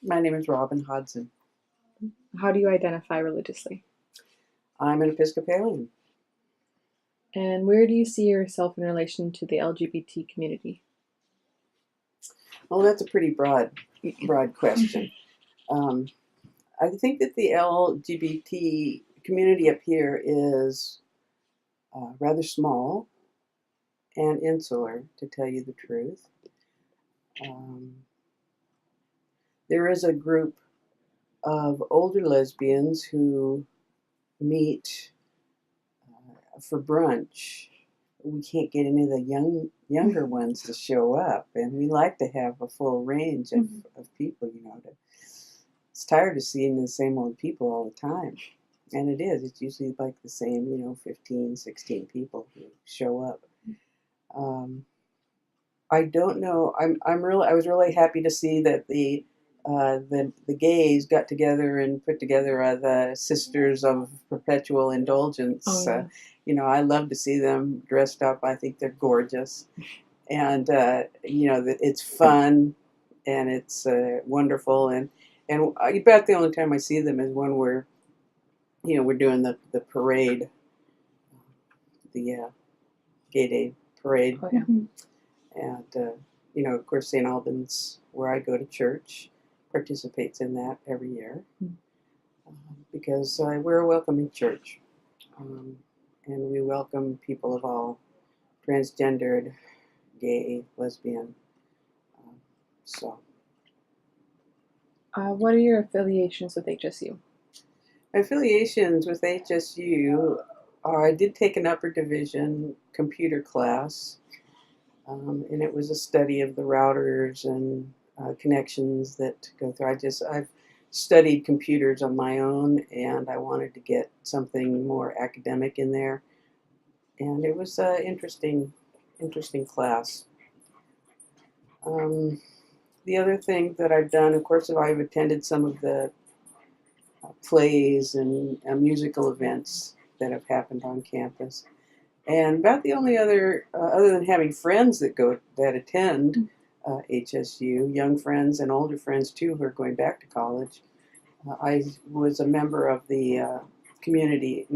My name is Robin Hodson. How do you identify religiously? I'm an Episcopalian. And where do you see yourself in relation to the LGBT community? Well, that's a pretty broad question. I think that the LGBT community up here is rather small and insular, to tell you the truth. There is a group of older lesbians who meet for brunch. We can't get any of the younger ones to show up, and we like to have a full range of people. It's tired of seeing the same old people all the time, and it is. It's usually like the same, 15, 16 people who show up. I don't know. I was really happy to see that the gays got together and put together the Sisters of Perpetual Indulgence. Oh, yeah. I love to see them dressed up. I think they're gorgeous, and it's fun and it's wonderful. And about the only time I see them is when we're doing the parade, the Gay Day parade. Oh, yeah. And of course, St. Albans, where I go to church, participates in that every year because we're a welcoming church, and we welcome people of all transgendered, gay, lesbian. What are your affiliations with HSU? My affiliations with HSU are I did take an upper division computer class, and it was a study of the routers and connections that go through. I've studied computers on my own, and I wanted to get something more academic in there, and it was an interesting class. The other thing that I've done, of course, I've attended some of the plays and musical events that have happened on campus. And about the only other than having friends that attend HSU, young friends and older friends too who are going back to college, I was a member of the the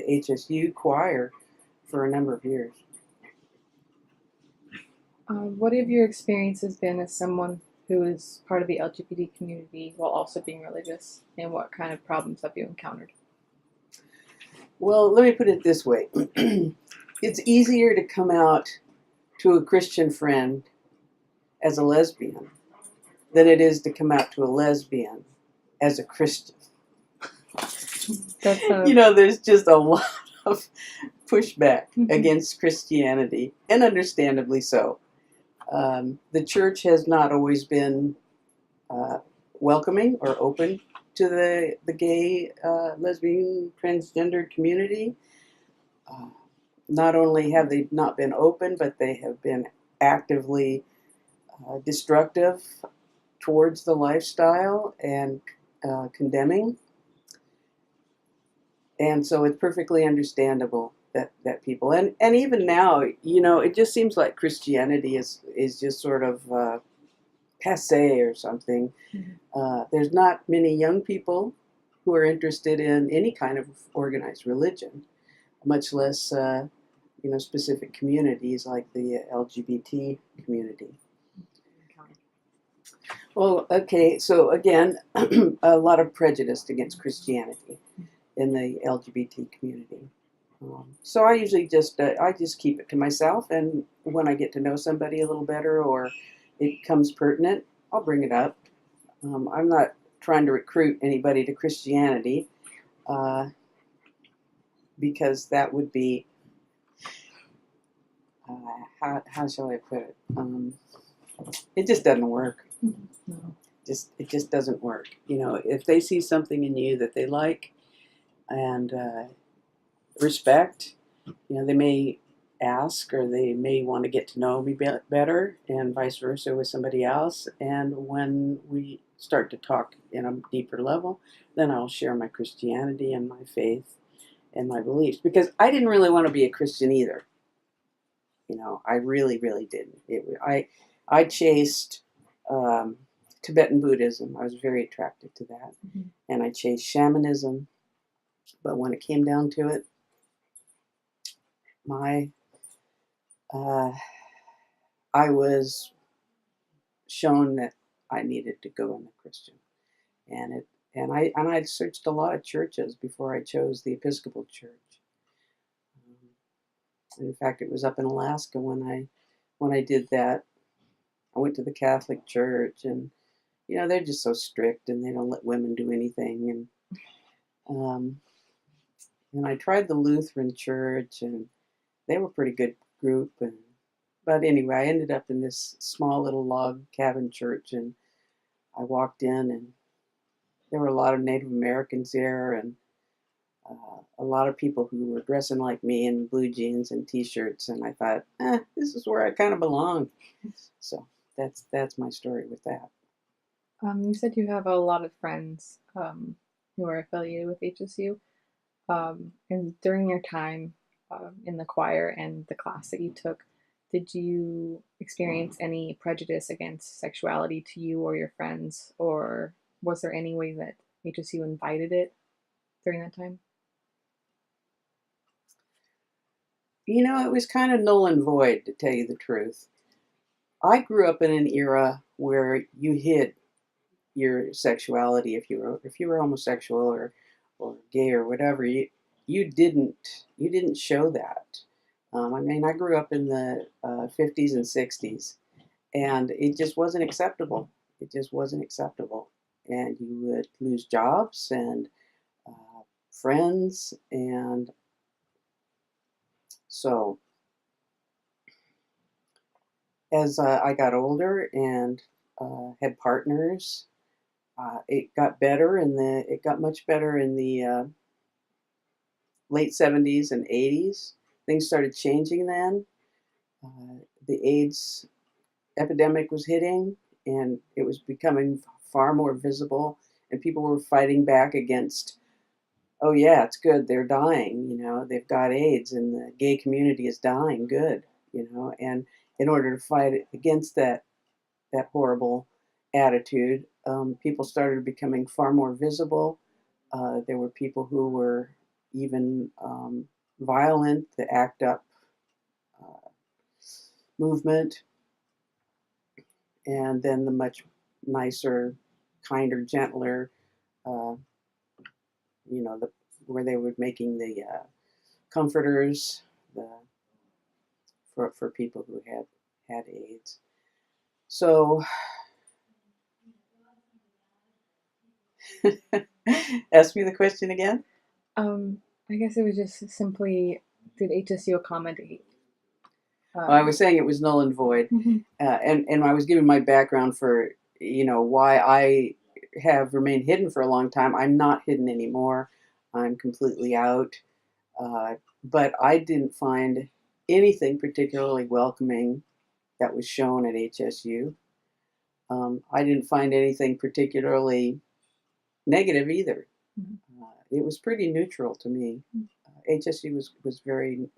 HSU choir for a number of years. What have your experiences been as someone who is part of the LGBT community while also being religious, and what kind of problems have you encountered? Well, let me put it this way. It's easier to come out to a Christian friend as a lesbian than it is to come out to a lesbian as a Christian. There's just a lot of pushback against Christianity, and understandably so. The church has not always been welcoming or open to the gay, lesbian, transgender community. Not only have they not been open, but they have been actively destructive towards the lifestyle and condemning. And so it's perfectly understandable that people, and even now, it just seems like Christianity is just sort of passé or something. There's not many young people who are interested in any kind of organized religion, much less specific communities like the LGBT community. Well, okay, so again, a lot of prejudice against Christianity in the LGBT community. So I usually just keep it to myself, and when I get to know somebody a little better or it comes pertinent, I'll bring it up. I'm not trying to recruit anybody to Christianity because that would be how shall I put it? It just doesn't work. No. It just doesn't work. If they see something in you that they like and respect, they may ask, or they may want to get to know me better, and vice versa with somebody else. And when we start to talk in a deeper level, then I'll share my Christianity and my faith and my beliefs, because I didn't really want to be a Christian either. I really, really didn't. I chased Tibetan Buddhism. I was very attracted to that. Mm-hmm. And I chased shamanism. But when it came down to it, I was shown that I needed to go in the Christian. And I'd searched a lot of churches before I chose the Episcopal Church. In fact, it was up in Alaska when I did that. I went to the Catholic Church, and they're just so strict, and they don't let women do anything. And I tried the Lutheran Church, and they were a pretty good group. But anyway, I ended up in this small little log cabin church, and I walked in, and there were a lot of Native Americans there, and a lot of people who were dressing like me in blue jeans and T-shirts, and I thought, this is where I kind of belong. So that's my story with that. You said you have a lot of friends who are affiliated with HSU. And during your time in the choir and the class that you took, did you experience any prejudice against sexuality to you or your friends, or was there any way that HSU invited it during that time? It was kind of null and void, to tell you the truth. I grew up in an era where you hid your sexuality if you were homosexual or gay or whatever. You didn't show that. I grew up in the 50s and 60s, and it just wasn't acceptable. It just wasn't acceptable, and you would lose jobs and friends, and so as I got older and had partners, it got better, it got much better in the late 70s and 80s. Things started changing then. The AIDS epidemic was hitting, and it was becoming far more visible, and people were fighting back against, oh yeah, it's good, they're dying, they've got AIDS, and the gay community is dying, good, and in order to fight against that horrible attitude, people started becoming far more visible. There were people who were even violent, the ACT UP movement, and then the much nicer, kinder, gentler, uh, where they were making the comforters for people who had AIDS. So, ask me the question again. I guess it was just simply, did HSU accommodate? Well, I was saying it was null and void, and I was giving my background for why I have remained hidden for a long time. I'm not hidden anymore. I'm completely out. But I didn't find anything particularly welcoming that was shown at HSU. I didn't find anything particularly negative either. It was pretty neutral to me. HSU was very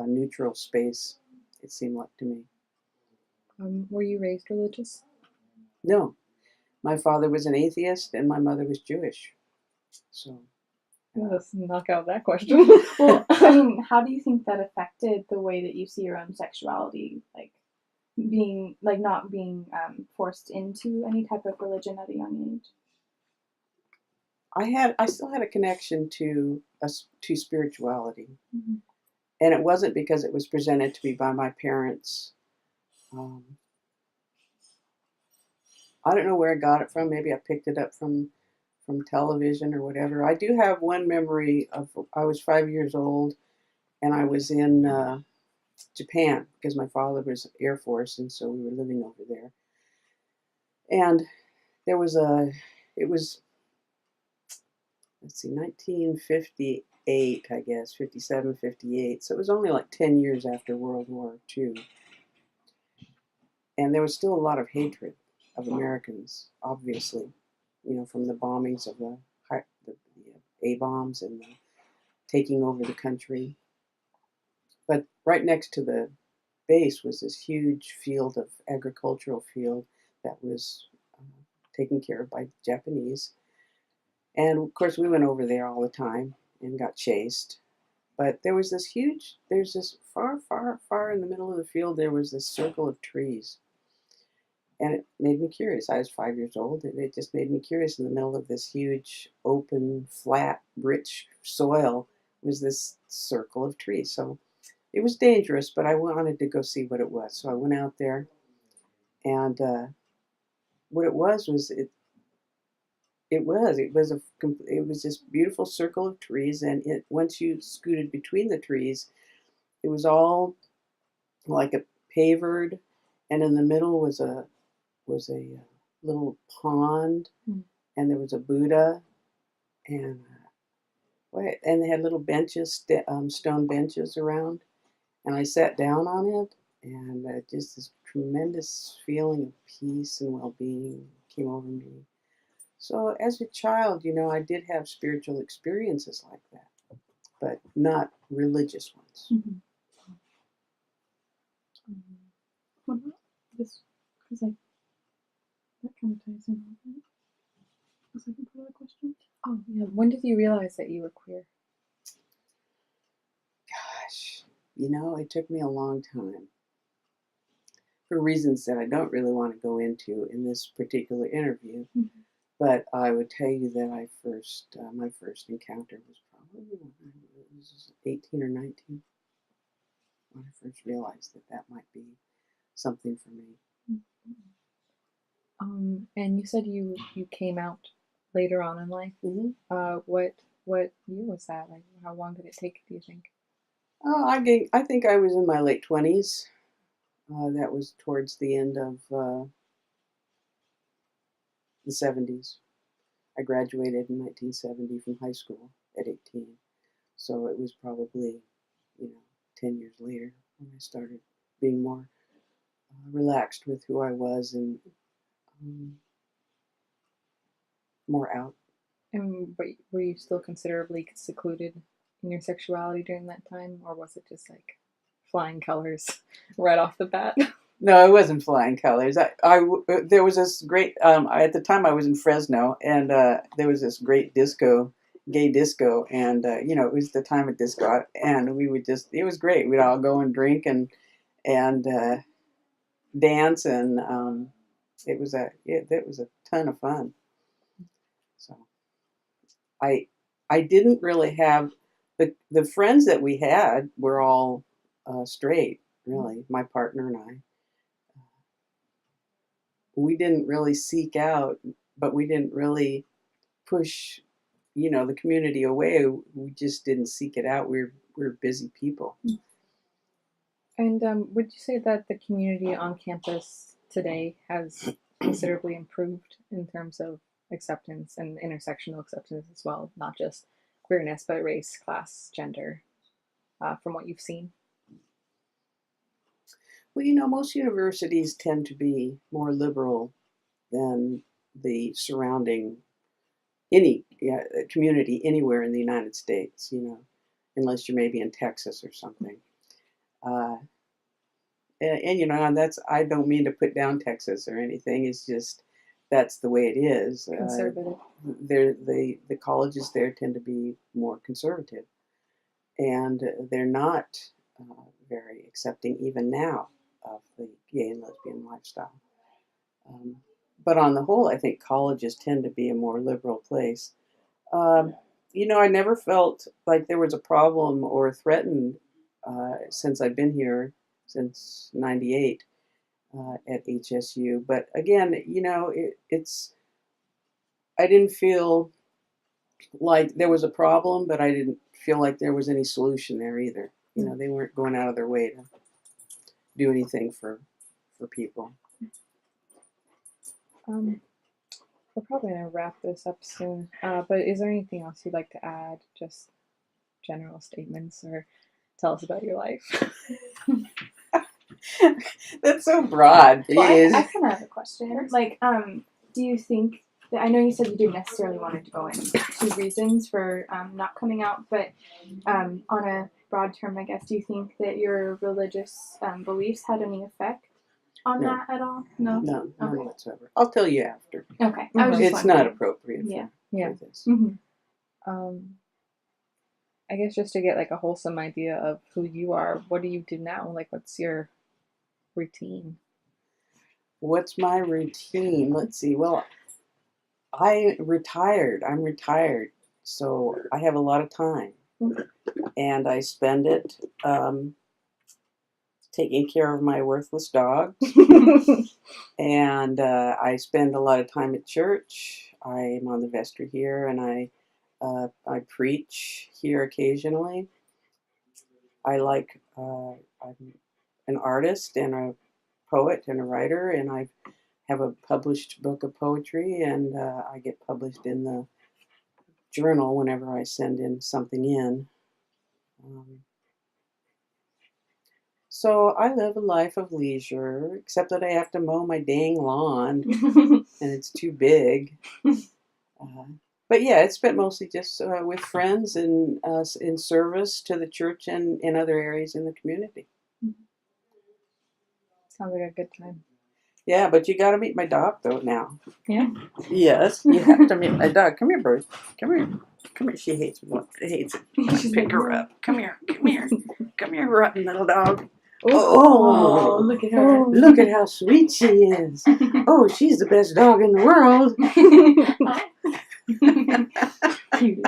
neutral space, it seemed like to me. Were you raised religious? No, my father was an atheist and my mother was Jewish. So let's knock out that question. Well, how do you think that affected the way that you see your own sexuality, like not being forced into any type of religion at a young age? I still had a connection to spirituality, Mm-hmm. and it wasn't because it was presented to me by my parents. I don't know where I got it from. Maybe I picked it up from television or whatever. I do have one memory of I was 5 years old, and I was in Japan because my father was Air Force, and so we were living over there. And there was it was, let's see, 1958, I guess, 57, 58. So it was only like 10 years after World War II. And there was still a lot of hatred of Americans, obviously, from the bombings of the A-bombs and the taking over the country. But right next to the base was this huge field of agricultural field that was taken care of by Japanese. And of course, we went over there all the time and got chased. But there's this far, far, far in the middle of the field, there was this circle of trees. And it made me curious. I was 5 years old, and it just made me curious. In the middle of this huge, open, flat, rich soil was this circle of trees. So it was dangerous, but I wanted to go see what it was. So I went out there, and what it was it was this beautiful circle of trees, and once you scooted between the trees, it was all like a pavered, and in the middle was a little pond, and there was a Buddha, and they had little benches, stone benches around, and I sat down on it, and just this tremendous feeling of peace and well-being came over me. So as a child, I did have spiritual experiences like that, but not religious ones. Mm-hmm. What about this? Because that kind of ties in. The second part of the question. Oh, yeah. When did you realize that you were queer? Gosh, it took me a long time for reasons that I don't really want to go into in this particular interview. Mm-hmm. But I would tell you that my first encounter was probably when I was 18 or 19, when I first realized that might be something for me. And you said you came out later on in life. Mm-hmm. What year was that? Like, how long did it take, do you think? Oh, I think I was in my late 20s. That was towards the end of the 70s. I graduated in 1970 from high school at 18. So it was probably, 10 years later when I started being more relaxed with who I was and more out. And were you still considerably secluded in your sexuality during that time, or was it just like flying colors right off the bat? No, it wasn't flying colors. There was this great, at the time I was in Fresno, and there was this great gay disco, and, it was the time of disco, and it was great. We'd all go and drink and dance, and it was a ton of fun. So I didn't really have, the friends that we had were all straight, really, my partner and I. We didn't really seek out, but we didn't really push, the community away. We just didn't seek it out. We're busy people. And would you say that the community on campus today has considerably improved in terms of acceptance and intersectional acceptance as well, not just queerness, but race, class, gender, from what you've seen? Well, most universities tend to be more liberal than the surrounding community anywhere in the United States, unless you're maybe in Texas or something. And that's, I don't mean to put down Texas or anything. It's just, that's the way it is. Conservative. The colleges there tend to be more conservative, and they're not very accepting even now of the gay and lesbian lifestyle. But on the whole, I think colleges tend to be a more liberal place. I never felt like there was a problem or threatened since I've been here since '98 at HSU. But again, I didn't feel like there was a problem, but I didn't feel like there was any solution there either. They weren't going out of their way to do anything for people. We're probably going to wrap this up soon, but is there anything else you'd like to add? Just general statements, or tell us about your life? That's so broad. Well, I kind of have a question. Like, do you think that, I know you said you didn't necessarily want to go into reasons for not coming out, but on a broad term, I guess, do you think that your religious beliefs had any effect on No. that at all? No. None Okay. whatsoever. I'll tell you after. Okay. I was just It's not wondering. appropriate Yeah. Yeah. for this. Mm-hmm. I guess just to get like a wholesome idea of who you are, what do you do now? Like, what's your routine? What's my routine? Let's see. Well, I'm retired, so I have a lot of time, and I spend it taking care of my worthless dog, and I spend a lot of time at church. I'm on the vestry here, and I preach here occasionally. I'm an artist and a poet and a writer, and I have a published book of poetry, and I get published in the journal whenever I send in something in. So I live a life of leisure, except that I have to mow my dang lawn, and it's too big. But yeah, it's spent mostly just with friends and in service to the church and in other areas in the community. Sounds like a good time. Yeah, but you got to meet my dog though now. Yeah. Yes, you have to meet my dog. Come here, Bruce. Come here. Come here. She hates it. She's Pick like, her "No." up. Come here. Come here. Come here, rotten little dog. Oh, Oh, look at her. look at how sweet she is. Oh, she's the best dog in the world. Cute.